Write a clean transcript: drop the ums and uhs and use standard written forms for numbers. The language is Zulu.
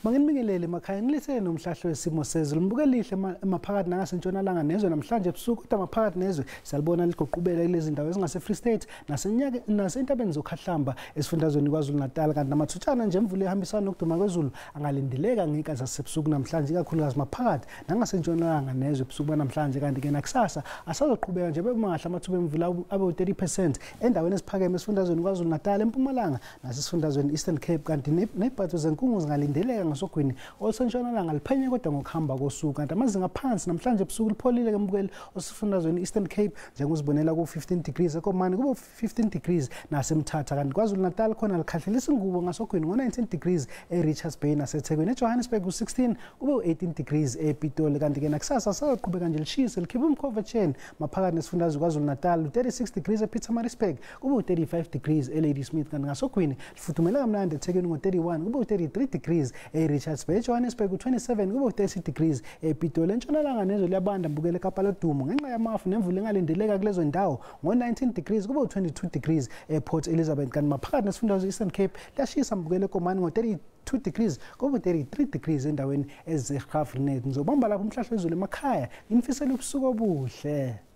Manginibingelele emakhaya ngilisele nomhlahlo wesimo sezulu mbuke lihle emaphakathi nangasentshonalanga nezwe namhlanje ebusuku kodwa maphakathi nezwe salibona ligoqubela kulezi ndawo ezingase Free State nasentabeni zokhahlamba esifundazweni kwaZulu Natal kanti namathuthana nje imvula ehambisana nokuduma kwezulu angalindeleka ngikazi zasebusuku namhlanje ikakhulukazi maphakathi nangasentshonalanga nezwe ebusuku namhlanje kanti ke nakusasa asazoqhubeka nje bemahla amathuba emvula abe u30% endaweni esiphakeme esifundazweni kwaZulu Natal empumalanga nasesifundazweni Eastern Cape kanti nebhatho zenkungu zingalindeleka ngasogwini olsentshonalanga liphenye kodwa ngokuhamba kosuku kanti amazinga phansi namhlanje ebusuku lipholile ke mbukeli osifundazweni Eastern Cape njengozibonela ku 15 degrees ekomani kube 15 degrees nasemthatha kanti kwaZulu Natal khona likhahlelisa ingubo ngasogwini ngo19 degrees eRichards Bay naseThekwini eJohannesburg ku16 kube u18 degrees ePitoli kanti ke nakusasa sazoqhubeka nje lishise likhipha umkhova chain maphakathi nesifundazwe kwaZulu Natal u36 degrees ePietermaritzburg kube u35 degrees eLadysmith kanti ngasogwini lifudumela kamnandi eThekwini ngo31 kube u33 degrees eRichards Bay eJohannesburg u27 kube u30 degrees ePitoli entshonalanga nezwe liyabanda mbukele eKapa lodumo ngenxa yamafu nemvula engalindeleka kulezo ndawo ngo19 degrees kube u22 degrees ePort Elizabeth kanti maphakathi nesifundazwe Eastern Cape liyashisa mbukele eKomani ngo32 degrees kube 33 degrees endaweni ezeGraafrenet ngizobamba lapho umhlahlo wezulu emakhaya ngifisela ubusuku obuhle.